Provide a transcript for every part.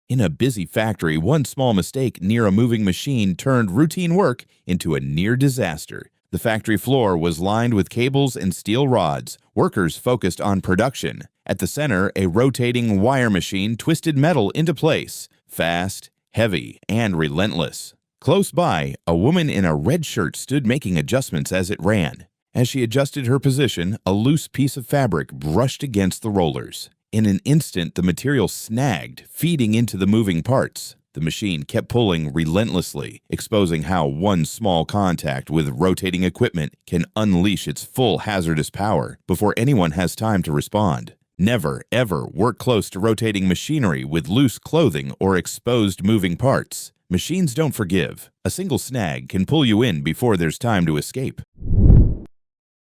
In a busy factory, one small mistake near a moving machine turned routine work into a near disaster. The factory floor was lined with cables and steel rods. Workers focused on production. At the center, a rotating wire machine twisted metal into place, fast, heavy, and relentless. Close by, a woman in a red shirt stood making adjustments as it ran. As she adjusted her position, a loose piece of fabric brushed against the rollers. In an instant, the material snagged, feeding into the moving parts. The machine kept pulling relentlessly, exposing how one small contact with rotating equipment can unleash its full hazardous power before anyone has time to respond. Never, ever work close to rotating machinery with loose clothing or exposed moving parts. Machines don't forgive. A single snag can pull you in before there's time to escape.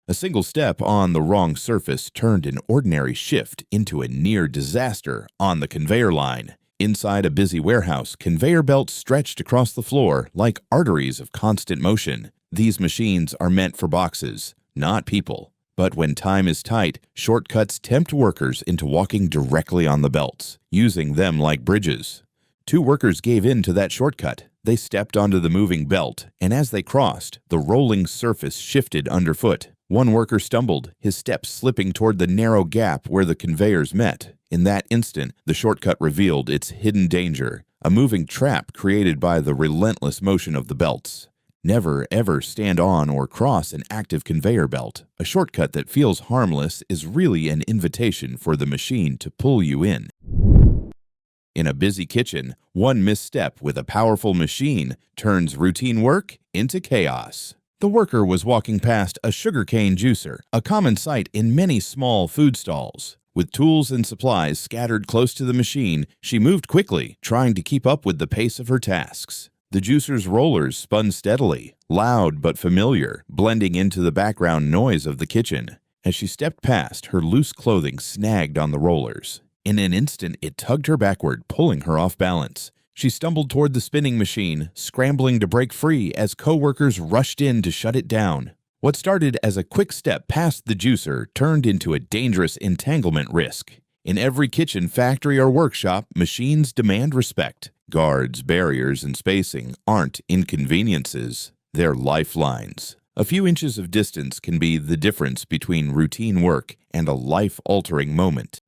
A single step on the wrong surface turned an ordinary shift into a near disaster on the conveyor line. Inside a busy warehouse, conveyor belts stretched across the floor like arteries of constant motion. These machines are meant for boxes, not people. But when time is tight, shortcuts tempt workers into walking directly on the belts, using them like bridges. Two workers gave in to that shortcut. They stepped onto the moving belt, and as they crossed, the rolling surface shifted underfoot. One worker stumbled, his steps slipping toward the narrow gap where the conveyors met. In that instant, the shortcut revealed its hidden danger, a moving trap created by the relentless motion of the belts. Never, ever stand on or cross an active conveyor belt. A shortcut that feels harmless is really an invitation for the machine to pull you in. In a busy kitchen, one misstep with a powerful machine turns routine work into chaos. The worker was walking past a sugarcane juicer, a common sight in many small food stalls. With tools and supplies scattered close to the machine, she moved quickly, trying to keep up with the pace of her tasks. The juicer's rollers spun steadily, loud but familiar, blending into the background noise of the kitchen. As she stepped past, her loose clothing snagged on the rollers. In an instant, it tugged her backward, pulling her off balance. She stumbled toward the spinning machine, scrambling to break free as co-workers rushed in to shut it down. What started as a quick step past the juicer turned into a dangerous entanglement risk. In every kitchen, factory, or workshop, machines demand respect. Guards, barriers, and spacing aren't inconveniences, they're lifelines. A few inches of distance can be the difference between routine work and a life-altering moment.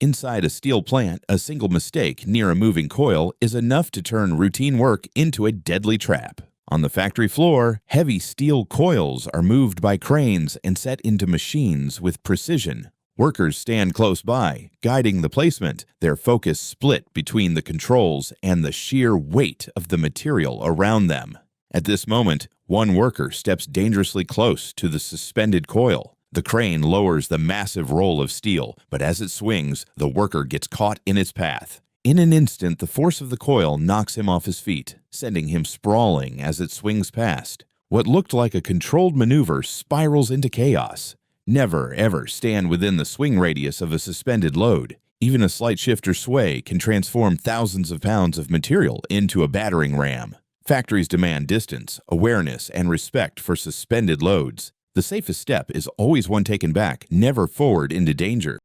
Inside a steel plant, a single mistake near a moving coil is enough to turn routine work into a deadly trap. On the factory floor, heavy steel coils are moved by cranes and set into machines with precision. Workers stand close by, guiding the placement, their focus split between the controls and the sheer weight of the material around them. At this moment, one worker steps dangerously close to the suspended coil. The crane lowers the massive roll of steel, but as it swings, the worker gets caught in its path. In an instant, the force of the coil knocks him off his feet, sending him sprawling as it swings past. What looked like a controlled maneuver spirals into chaos. Never, ever stand within the swing radius of a suspended load. Even a slight shift or sway can transform thousands of pounds of material into a battering ram. Factories demand distance, awareness, and respect for suspended loads. The safest step is always one taken back, never forward into danger.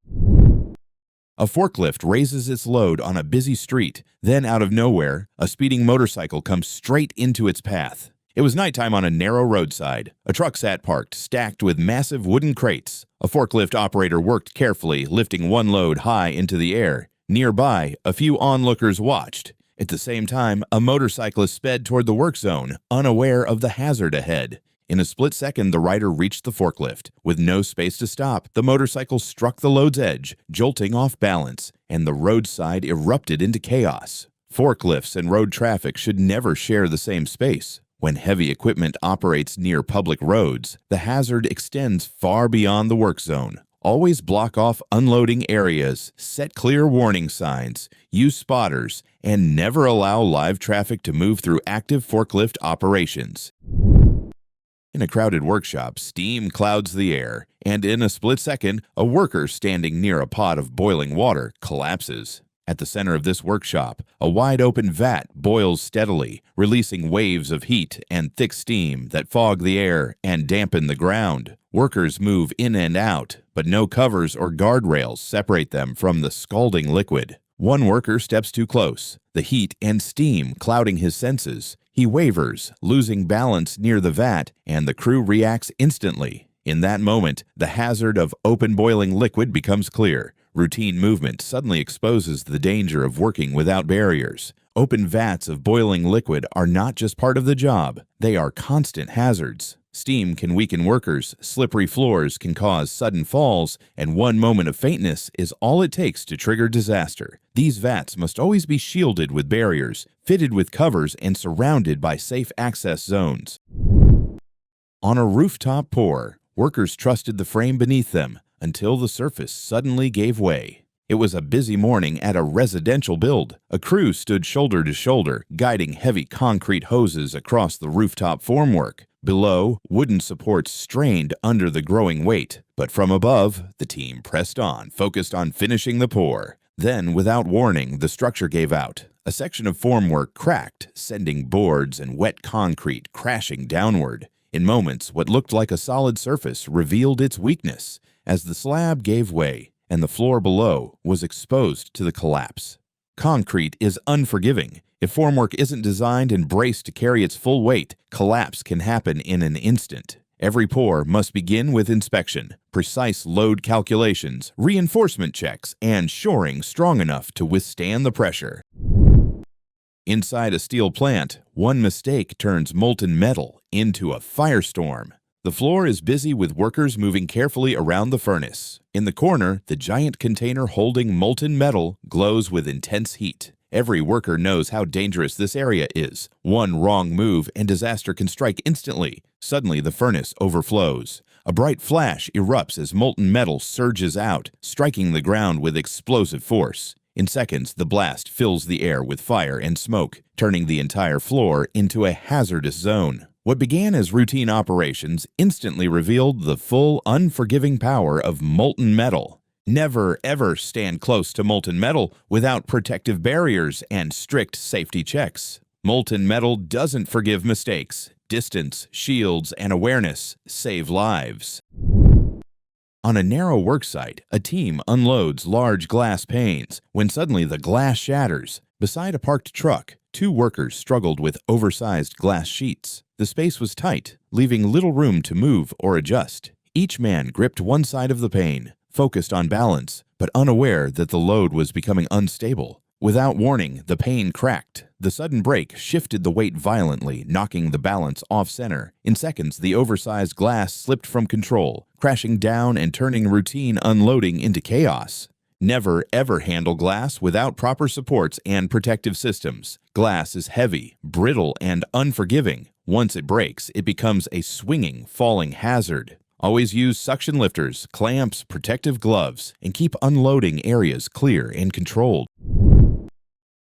A forklift raises its load on a busy street. Then, out of nowhere, a speeding motorcycle comes straight into its path. It was nighttime on a narrow roadside. A truck sat parked, stacked with massive wooden crates. A forklift operator worked carefully, lifting one load high into the air. Nearby, a few onlookers watched. At the same time, a motorcyclist sped toward the work zone, unaware of the hazard ahead. In a split second, the rider reached the forklift. With no space to stop, the motorcycle struck the load's edge, jolting off balance, and the roadside erupted into chaos. Forklifts and road traffic should never share the same space. When heavy equipment operates near public roads, the hazard extends far beyond the work zone. Always block off unloading areas, set clear warning signs, use spotters, and never allow live traffic to move through active forklift operations. In a crowded workshop, steam clouds the air, and in a split second, a worker standing near a pot of boiling water collapses. At the center of this workshop, a wide-open vat boils steadily, releasing waves of heat and thick steam that fog the air and dampen the ground. Workers move in and out, but no covers or guardrails separate them from the scalding liquid. One worker steps too close, the heat and steam clouding his senses. He wavers, losing balance near the vat, and the crew reacts instantly. In that moment, the hazard of open boiling liquid becomes clear. Routine movement suddenly exposes the danger of working without barriers. Open vats of boiling liquid are not just part of the job, they are constant hazards. Steam can weaken workers, slippery floors can cause sudden falls, and one moment of faintness is all it takes to trigger disaster. These vats must always be shielded with barriers, fitted with covers, and surrounded by safe access zones. On a rooftop pour, workers trusted the frame beneath them until the surface suddenly gave way. It was a busy morning at a residential build. A crew stood shoulder to shoulder, guiding heavy concrete hoses across the rooftop formwork. Below, wooden supports strained under the growing weight. But from above, the team pressed on, focused on finishing the pour. Then, without warning, the structure gave out. A section of formwork cracked, sending boards and wet concrete crashing downward. In moments, what looked like a solid surface revealed its weakness as the slab gave way and the floor below was exposed to the collapse. Concrete is unforgiving. If formwork isn't designed and braced to carry its full weight, collapse can happen in an instant. Every pour must begin with inspection, precise load calculations, reinforcement checks, and shoring strong enough to withstand the pressure. Inside a steel plant, one mistake turns molten metal into a firestorm. The floor is busy with workers moving carefully around the furnace. In the corner, the giant container holding molten metal glows with intense heat. Every worker knows how dangerous this area is. One wrong move and disaster can strike instantly. Suddenly, the furnace overflows. A bright flash erupts as molten metal surges out, striking the ground with explosive force. In seconds, the blast fills the air with fire and smoke, turning the entire floor into a hazardous zone. What began as routine operations instantly revealed the full, unforgiving power of molten metal. Never, ever stand close to molten metal without protective barriers and strict safety checks. Molten metal doesn't forgive mistakes. Distance, shields, and awareness save lives. On a narrow worksite, a team unloads large glass panes when suddenly the glass shatters. Beside a parked truck, two workers struggled with oversized glass sheets. The space was tight, leaving little room to move or adjust. Each man gripped one side of the pane, focused on balance, but unaware that the load was becoming unstable. Without warning, the pane cracked. The sudden break shifted the weight violently, knocking the balance off-center. In seconds, the oversized glass slipped from control, crashing down and turning routine unloading into chaos. Never, ever handle glass without proper supports and protective systems. Glass is heavy, brittle, and unforgiving. Once it breaks, it becomes a swinging, falling hazard. Always use suction lifters, clamps, protective gloves, and keep unloading areas clear and controlled.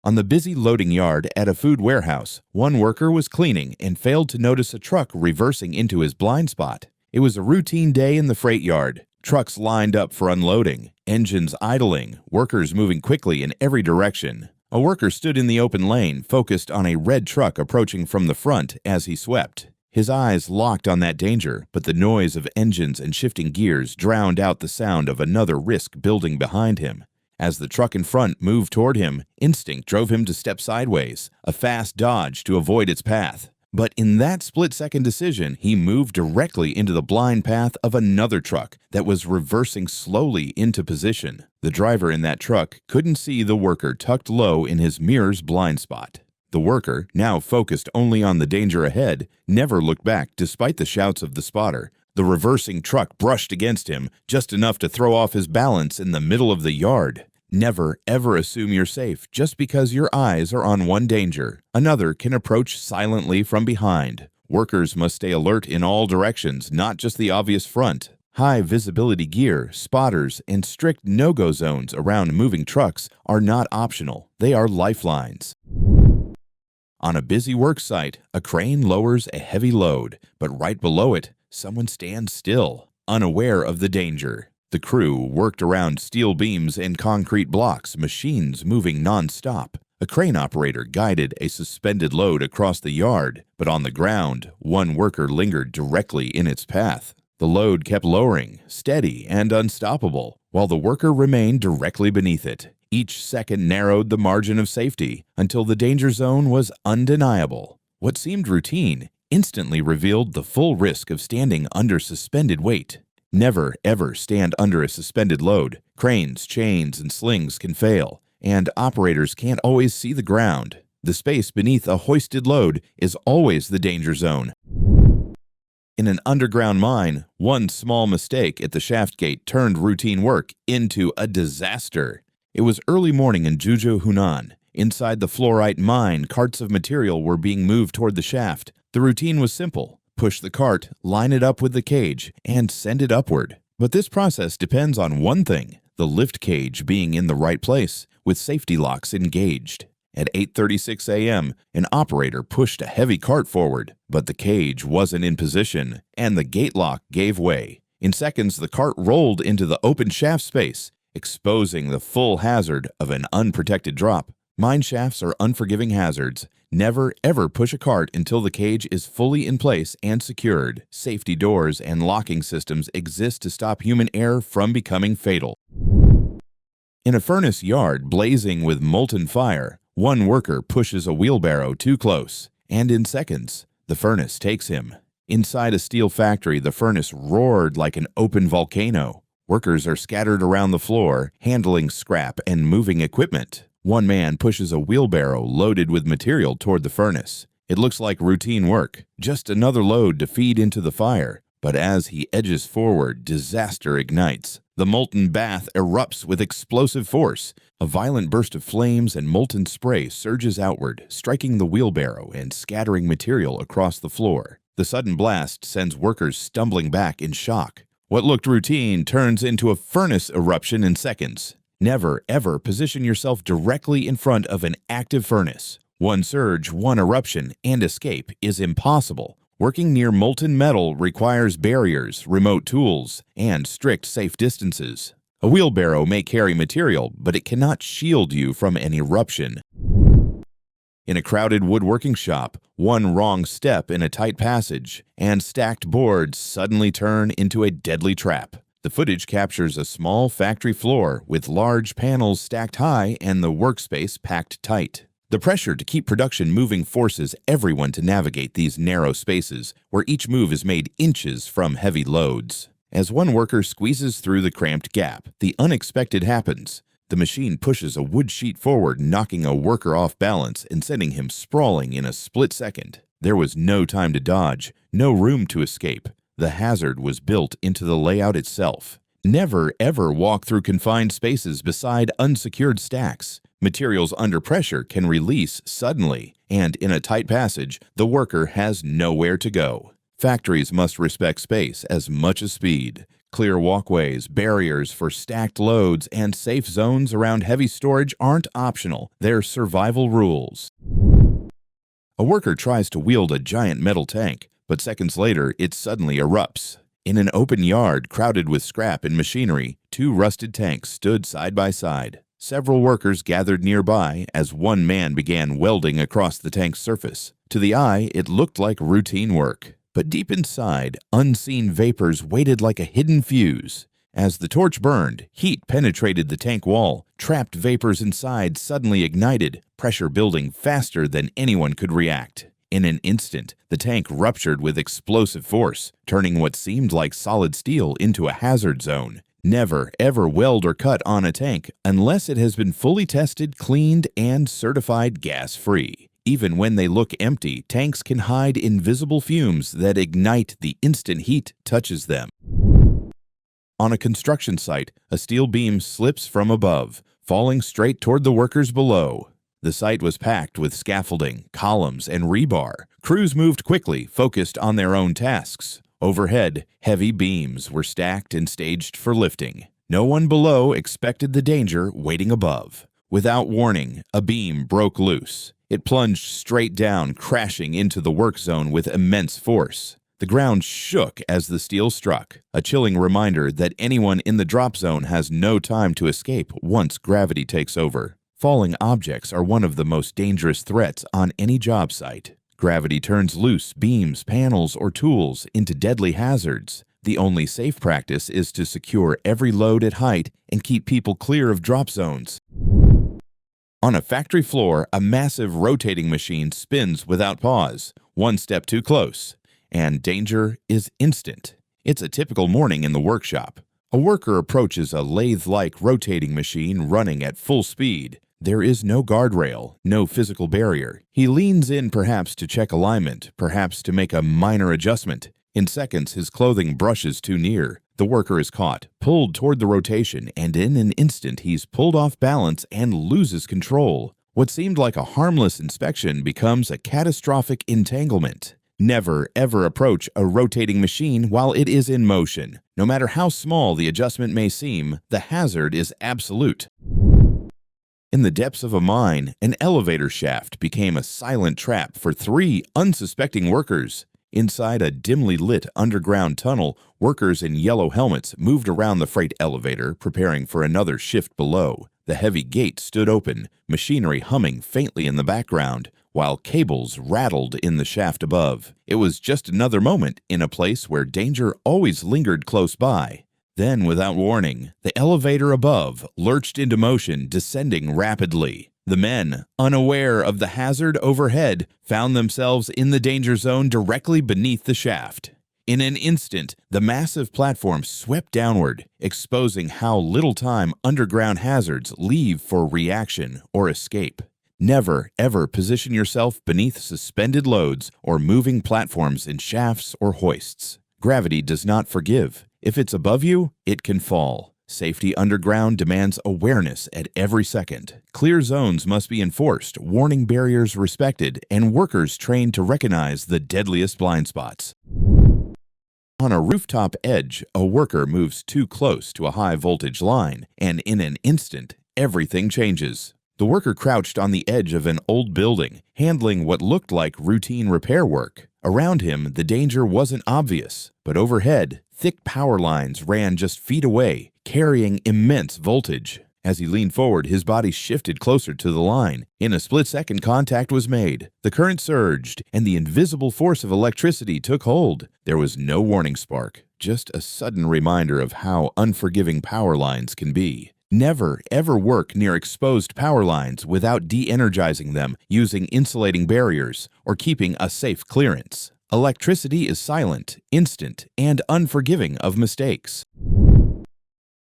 On the busy loading yard at a food warehouse, one worker was cleaning and failed to notice a truck reversing into his blind spot. It was a routine day in the freight yard. Trucks lined up for unloading, engines idling, workers moving quickly in every direction. A worker stood in the open lane, focused on a red truck approaching from the front as he swept. His eyes locked on that danger, but the noise of engines and shifting gears drowned out the sound of another risk building behind him. As the truck in front moved toward him, instinct drove him to step sideways, a fast dodge to avoid its path. But in that split-second decision, he moved directly into the blind path of another truck that was reversing slowly into position. The driver in that truck couldn't see the worker tucked low in his mirror's blind spot. The worker, now focused only on the danger ahead, never looked back despite the shouts of the spotter. The reversing truck brushed against him, just enough to throw off his balance in the middle of the yard. Never, ever assume you're safe just because your eyes are on one danger. Another can approach silently from behind. Workers must stay alert in all directions, not just the obvious front. High visibility gear, spotters, and strict no-go zones around moving trucks are not optional. They are lifelines. On a busy work site, a crane lowers a heavy load, but right below it, someone stands still, unaware of the danger. The crew worked around steel beams and concrete blocks, machines moving non-stop. A crane operator guided a suspended load across the yard, but on the ground, one worker lingered directly in its path. The load kept lowering, steady and unstoppable, while the worker remained directly beneath it. Each second narrowed the margin of safety until the danger zone was undeniable. What seemed routine instantly revealed the full risk of standing under suspended weight. Never, ever stand under a suspended load. Cranes, chains, and slings can fail, and operators can't always see the ground. The space beneath a hoisted load is always the danger zone. In an underground mine, one small mistake at the shaft gate turned routine work into a disaster. It was early morning in Juzhou, Hunan. Inside the fluorite mine, carts of material were being moved toward the shaft. The routine was simple. Push the cart, line it up with the cage, and send it upward. But this process depends on one thing: the lift cage being in the right place, with safety locks engaged. At 8:36 a.m., an operator pushed a heavy cart forward, but the cage wasn't in position, and the gate lock gave way. In seconds, the cart rolled into the open shaft space, exposing the full hazard of an unprotected drop. Mine shafts are unforgiving hazards. Never, ever push a cart until the cage is fully in place and secured. Safety doors and locking systems exist to stop human error from becoming fatal. In a furnace yard blazing with molten fire, one worker pushes a wheelbarrow too close, and in seconds, the furnace takes him. Inside a steel factory, the furnace roared like an open volcano. Workers are scattered around the floor, handling scrap and moving equipment. One man pushes a wheelbarrow loaded with material toward the furnace. It looks like routine work, just another load to feed into the fire. But as he edges forward, disaster ignites. The molten bath erupts with explosive force. A violent burst of flames and molten spray surges outward, striking the wheelbarrow and scattering material across the floor. The sudden blast sends workers stumbling back in shock. What looked routine turns into a furnace eruption in seconds. Never, ever position yourself directly in front of an active furnace. One surge, one eruption, and escape is impossible. Working near molten metal requires barriers, remote tools, and strict safe distances. A wheelbarrow may carry material, but it cannot shield you from an eruption. In a crowded woodworking shop, one wrong step in a tight passage, and stacked boards suddenly turn into a deadly trap. The footage captures a small factory floor with large panels stacked high and the workspace packed tight. The pressure to keep production moving forces everyone to navigate these narrow spaces, where each move is made inches from heavy loads. As one worker squeezes through the cramped gap, the unexpected happens. The machine pushes a wood sheet forward, knocking a worker off balance and sending him sprawling in a split second. There was no time to dodge, no room to escape. The hazard was built into the layout itself. Never, ever walk through confined spaces beside unsecured stacks. Materials under pressure can release suddenly, and in a tight passage, the worker has nowhere to go. Factories must respect space as much as speed. Clear walkways, barriers for stacked loads, and safe zones around heavy storage aren't optional. They're survival rules. A worker tries to wield a giant metal tank, but seconds later, it suddenly erupts. In an open yard crowded with scrap and machinery, two rusted tanks stood side by side. Several workers gathered nearby as one man began welding across the tank's surface. To the eye, it looked like routine work. But deep inside, unseen vapors waited like a hidden fuse. As the torch burned, heat penetrated the tank wall. Trapped vapors inside suddenly ignited, pressure building faster than anyone could react. In an instant, the tank ruptured with explosive force, turning what seemed like solid steel into a hazard zone. Never, ever weld or cut on a tank unless it has been fully tested, cleaned, and certified gas-free. Even when they look empty, tanks can hide invisible fumes that ignite the instant heat touches them. On a construction site, a steel beam slips from above, falling straight toward the workers below. The site was packed with scaffolding, columns, and rebar. Crews moved quickly, focused on their own tasks. Overhead, heavy beams were stacked and staged for lifting. No one below expected the danger waiting above. Without warning, a beam broke loose. It plunged straight down, crashing into the work zone with immense force. The ground shook as the steel struck, a chilling reminder that anyone in the drop zone has no time to escape once gravity takes over. Falling objects are one of the most dangerous threats on any job site. Gravity turns loose beams, panels, or tools into deadly hazards. The only safe practice is to secure every load at height and keep people clear of drop zones. On a factory floor, a massive rotating machine spins without pause, one step too close, and danger is instant. It's a typical morning in the workshop. A worker approaches a lathe-like rotating machine running at full speed. There is no guardrail, no physical barrier. He leans in, perhaps to check alignment, perhaps to make a minor adjustment. In seconds, his clothing brushes too near. The worker is caught, pulled toward the rotation, and in an instant he's pulled off balance and loses control. What seemed like a harmless inspection becomes a catastrophic entanglement. Never, ever approach a rotating machine while it is in motion. No matter how small the adjustment may seem, the hazard is absolute. In the depths of a mine, an elevator shaft became a silent trap for 3 unsuspecting workers. Inside a dimly lit underground tunnel, workers in yellow helmets moved around the freight elevator, preparing for another shift below. The heavy gate stood open, machinery humming faintly in the background, while cables rattled in the shaft above. It was just another moment in a place where danger always lingered close by. Then, without warning, the elevator above lurched into motion, descending rapidly. The men, unaware of the hazard overhead, found themselves in the danger zone directly beneath the shaft. In an instant, the massive platform swept downward, exposing how little time underground hazards leave for reaction or escape. Never, ever position yourself beneath suspended loads or moving platforms in shafts or hoists. Gravity does not forgive. If it's above you, it can fall. Safety underground demands awareness at every second. Clear zones must be enforced, warning barriers respected, and workers trained to recognize the deadliest blind spots. On a rooftop edge, a worker moves too close to a high-voltage line, and in an instant, everything changes. The worker crouched on the edge of an old building, handling what looked like routine repair work. Around him, the danger wasn't obvious, but overhead, thick power lines ran just feet away, carrying immense voltage. As he leaned forward, his body shifted closer to the line. In a split-second, contact was made. The current surged, and the invisible force of electricity took hold. There was no warning spark, just a sudden reminder of how unforgiving power lines can be. Never, ever work near exposed power lines without de-energizing them, using insulating barriers, or keeping a safe clearance. Electricity is silent, instant, and unforgiving of mistakes.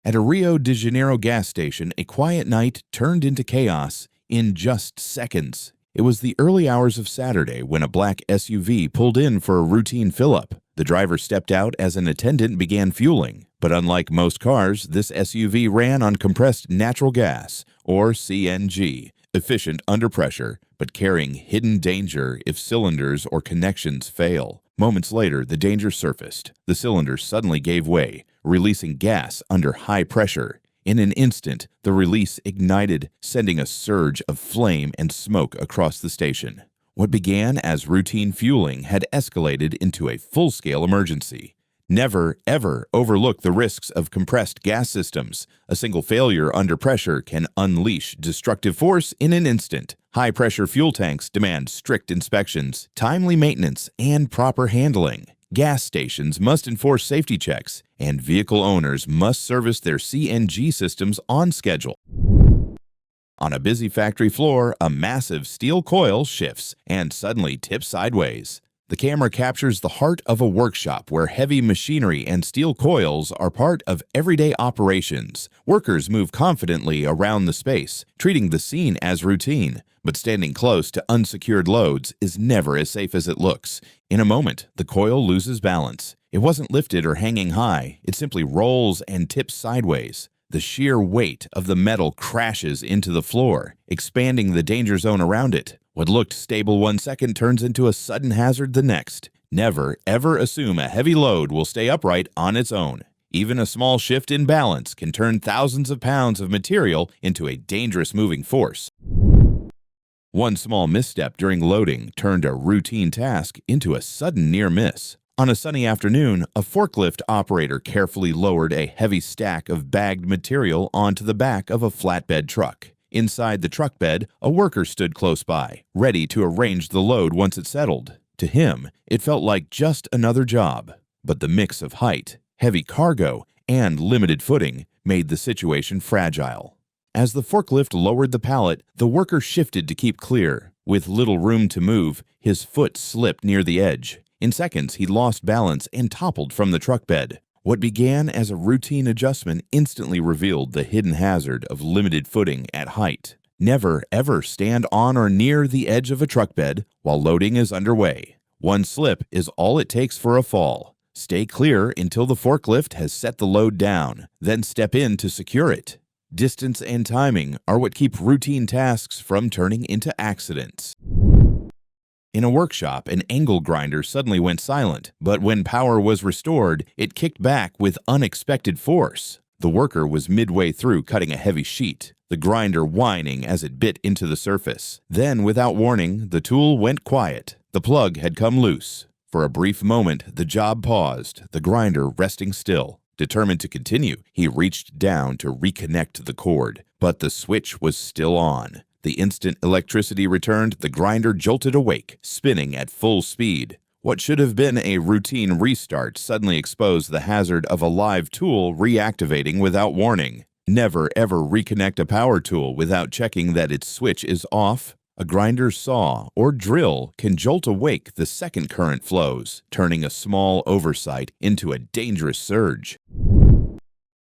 At a Rio de Janeiro gas station, a quiet night turned into chaos in just seconds. It was the early hours of Saturday when a black SUV pulled in for a routine fill-up. The driver stepped out as an attendant began fueling. But unlike most cars, this SUV ran on compressed natural gas, or CNG, efficient under pressure, but carrying hidden danger if cylinders or connections fail. Moments later, the danger surfaced. The cylinder suddenly gave way, releasing gas under high pressure. In an instant, the release ignited, sending a surge of flame and smoke across the station. What began as routine fueling had escalated into a full-scale emergency. Never, ever overlook the risks of compressed gas systems. A single failure under pressure can unleash destructive force in an instant. High-pressure fuel tanks demand strict inspections, timely maintenance, and proper handling. Gas stations must enforce safety checks, and vehicle owners must service their CNG systems on schedule. On a busy factory floor, a massive steel coil shifts and suddenly tips sideways. The camera captures the heart of a workshop where heavy machinery and steel coils are part of everyday operations. Workers move confidently around the space, treating the scene as routine, but standing close to unsecured loads is never as safe as it looks. In a moment, the coil loses balance. It wasn't lifted or hanging high, it simply rolls and tips sideways. The sheer weight of the metal crashes into the floor, expanding the danger zone around it. What looked stable 1 second turns into a sudden hazard the next. Never, ever assume a heavy load will stay upright on its own. Even a small shift in balance can turn thousands of pounds of material into a dangerous moving force. One small misstep during loading turned a routine task into a sudden near miss. On a sunny afternoon, a forklift operator carefully lowered a heavy stack of bagged material onto the back of a flatbed truck. Inside the truck bed, a worker stood close by, ready to arrange the load once it settled. To him, it felt like just another job. But the mix of height, heavy cargo, and limited footing made the situation fragile. As the forklift lowered the pallet, the worker shifted to keep clear. With little room to move, his foot slipped near the edge. In seconds, he lost balance and toppled from the truck bed. What began as a routine adjustment instantly revealed the hidden hazard of limited footing at height. Never, ever stand on or near the edge of a truck bed while loading is underway. One slip is all it takes for a fall. Stay clear until the forklift has set the load down, then step in to secure it. Distance and timing are what keep routine tasks from turning into accidents. In a workshop, an angle grinder suddenly went silent, but when power was restored, it kicked back with unexpected force. The worker was midway through cutting a heavy sheet, the grinder whining as it bit into the surface. Then, without warning, the tool went quiet. The plug had come loose. For a brief moment, the job paused, the grinder resting still. Determined to continue, he reached down to reconnect the cord, but the switch was still on. The instant electricity returned, the grinder jolted awake, spinning at full speed. What should have been a routine restart suddenly exposed the hazard of a live tool reactivating without warning. Never ever reconnect a power tool without checking that its switch is off. A grinder's saw or drill can jolt awake the second current flows, turning a small oversight into a dangerous surge.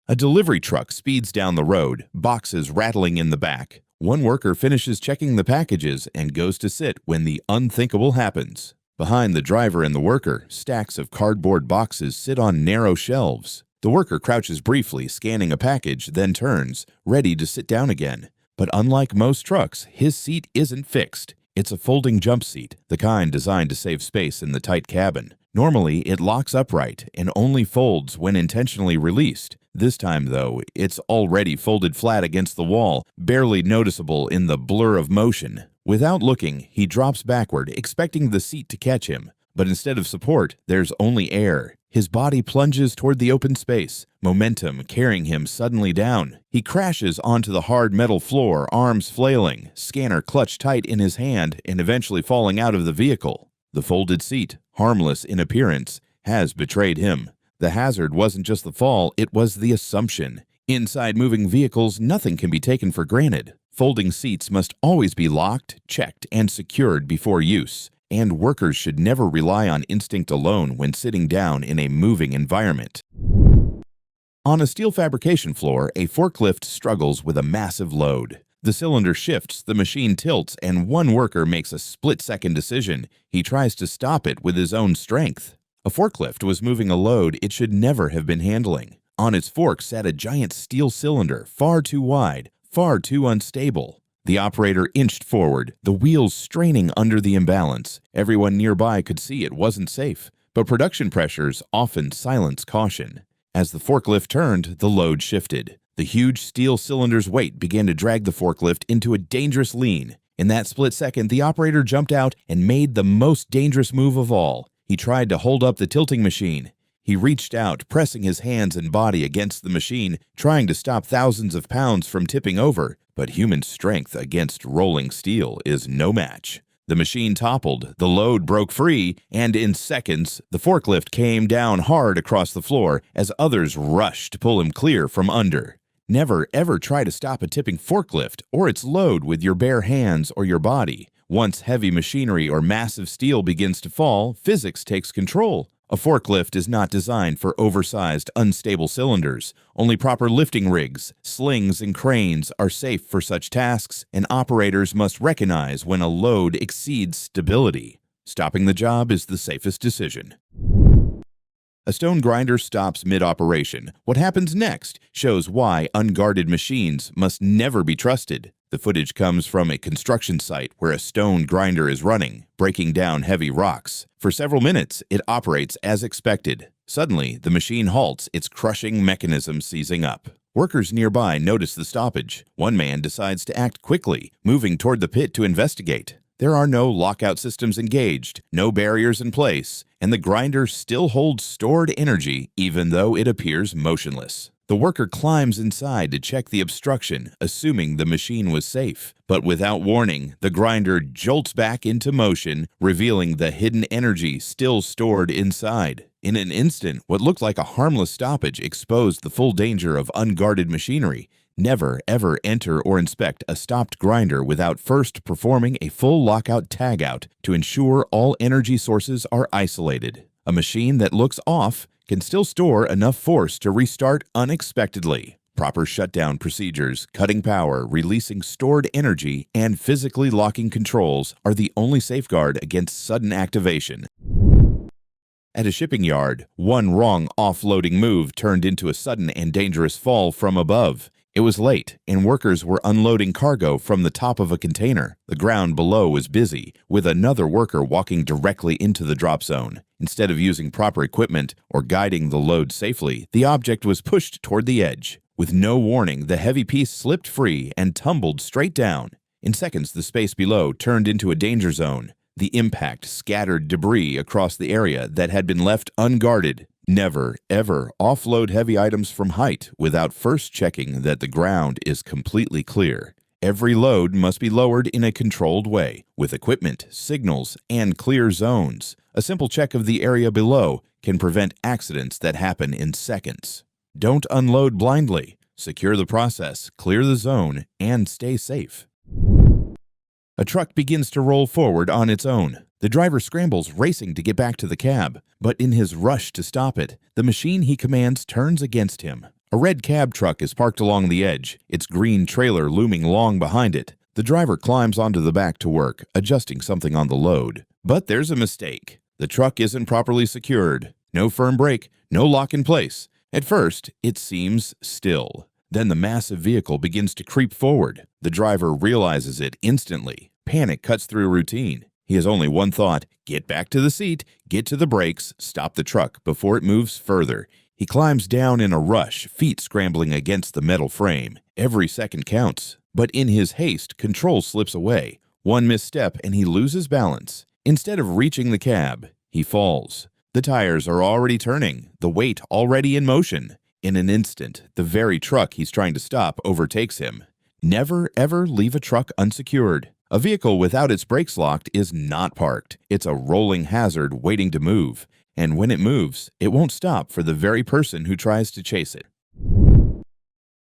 A delivery truck speeds down the road, boxes rattling in the back. One worker finishes checking the packages and goes to sit when the unthinkable happens. Behind the driver and the worker, stacks of cardboard boxes sit on narrow shelves. The worker crouches briefly, scanning a package, then turns, ready to sit down again. But unlike most trucks, his seat isn't fixed. It's a folding jump seat, the kind designed to save space in the tight cabin. Normally, it locks upright and only folds when intentionally released. This time, though, it's already folded flat against the wall, barely noticeable in the blur of motion. Without looking, he drops backward, expecting the seat to catch him. But instead of support, there's only air. His body plunges toward the open space, momentum carrying him suddenly down. He crashes onto the hard metal floor, arms flailing, scanner clutched tight in his hand and eventually falling out of the vehicle. The folded seat, harmless in appearance, has betrayed him. The hazard wasn't just the fall, it was the assumption. Inside moving vehicles, nothing can be taken for granted. Folding seats must always be locked, checked, and secured before use. And workers should never rely on instinct alone when sitting down in a moving environment. On a steel fabrication floor, a forklift struggles with a massive load. The cylinder shifts, the machine tilts, and one worker makes a split-second decision. He tries to stop it with his own strength. A forklift was moving a load it should never have been handling. On its fork sat a giant steel cylinder, far too wide, far too unstable. The operator inched forward, the wheels straining under the imbalance. Everyone nearby could see it wasn't safe, but production pressures often silence caution. As the forklift turned, the load shifted. The huge steel cylinder's weight began to drag the forklift into a dangerous lean. In that split second, the operator jumped out and made the most dangerous move of all. He tried to hold up the tilting machine. He reached out, pressing his hands and body against the machine, trying to stop thousands of pounds from tipping over. But human strength against rolling steel is no match. The machine toppled, the load broke free, and in seconds, the forklift came down hard across the floor as others rushed to pull him clear from under. Never ever try to stop a tipping forklift or its load with your bare hands or your body. Once heavy machinery or massive steel begins to fall, physics takes control. A forklift is not designed for oversized, unstable cylinders. Only proper lifting rigs, slings, and cranes are safe for such tasks, and operators must recognize when a load exceeds stability. Stopping the job is the safest decision. A stone grinder stops mid-operation. What happens next shows why unguarded machines must never be trusted. The footage comes from a construction site where a stone grinder is running, breaking down heavy rocks. For several minutes, it operates as expected. Suddenly, the machine halts, its crushing mechanism seizing up. Workers nearby notice the stoppage. One man decides to act quickly, moving toward the pit to investigate. There are no lockout systems engaged, no barriers in place, and the grinder still holds stored energy even though it appears motionless. The worker climbs inside to check the obstruction, assuming the machine was safe. But without warning, the grinder jolts back into motion, revealing the hidden energy still stored inside. In an instant, what looked like a harmless stoppage exposed the full danger of unguarded machinery. Never, ever enter or inspect a stopped grinder without first performing a full lockout tagout to ensure all energy sources are isolated. A machine that looks off can still store enough force to restart unexpectedly. Proper shutdown procedures, cutting power, releasing stored energy, and physically locking controls are the only safeguard against sudden activation. At a shipping yard, one wrong offloading move turned into a sudden and dangerous fall from above. It was late, and workers were unloading cargo from the top of a container. The ground below was busy, with another worker walking directly into the drop zone. Instead of using proper equipment or guiding the load safely, the object was pushed toward the edge. With no warning, the heavy piece slipped free and tumbled straight down. In seconds, the space below turned into a danger zone. The impact scattered debris across the area that had been left unguarded. Never, ever offload heavy items from height without first checking that the ground is completely clear. Every load must be lowered in a controlled way, with equipment, signals, and clear zones. A simple check of the area below can prevent accidents that happen in seconds. Don't unload blindly. Secure the process, clear the zone, and stay safe. A truck begins to roll forward on its own. The driver scrambles, racing to get back to the cab, but in his rush to stop it, the machine he commands turns against him. A red cab truck is parked along the edge, its green trailer looming long behind it. The driver climbs onto the back to work, adjusting something on the load. But there's a mistake. The truck isn't properly secured. No firm brake, no lock in place. At first, it seems still. Then the massive vehicle begins to creep forward. The driver realizes it instantly. Panic cuts through routine. He has only one thought: get back to the seat, get to the brakes, stop the truck before it moves further. He climbs down in a rush, feet scrambling against the metal frame. Every second counts. But in his haste, control slips away. One misstep and he loses balance. Instead of reaching the cab, he falls. The tires are already turning, the weight already in motion. In an instant, the very truck he's trying to stop overtakes him. Never, ever leave a truck unsecured. A vehicle without its brakes locked is not parked. It's a rolling hazard waiting to move. And when it moves, it won't stop for the very person who tries to chase it.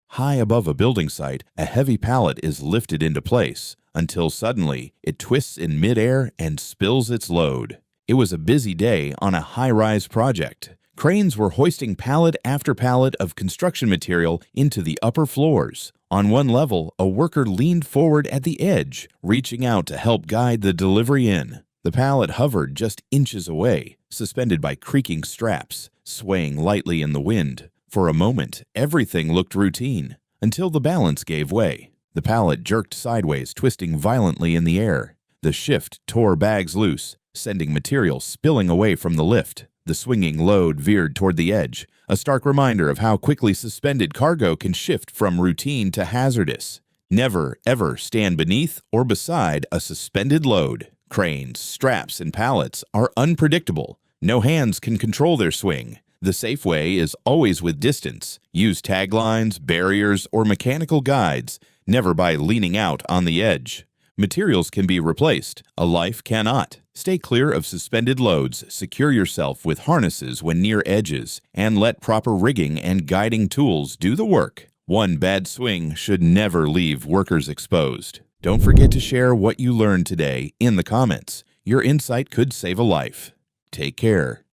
High above a building site, a heavy pallet is lifted into place until suddenly it twists in midair and spills its load. It was a busy day on a high-rise project. Cranes were hoisting pallet after pallet of construction material into the upper floors. On one level, a worker leaned forward at the edge, reaching out to help guide the delivery in. The pallet hovered just inches away, suspended by creaking straps, swaying lightly in the wind. For a moment, everything looked routine, until the balance gave way. The pallet jerked sideways, twisting violently in the air. The shift tore bags loose, sending material spilling away from the lift. The swinging load veered toward the edge, a stark reminder of how quickly suspended cargo can shift from routine to hazardous. Never, ever stand beneath or beside a suspended load. Cranes, straps, and pallets are unpredictable. No hands can control their swing. The safe way is always with distance. Use taglines, barriers, or mechanical guides, never by leaning out on the edge. Materials can be replaced. A life cannot. Stay clear of suspended loads, secure yourself with harnesses when near edges, and let proper rigging and guiding tools do the work. One bad swing should never leave workers exposed. Don't forget to share what you learned today in the comments. Your insight could save a life. Take care.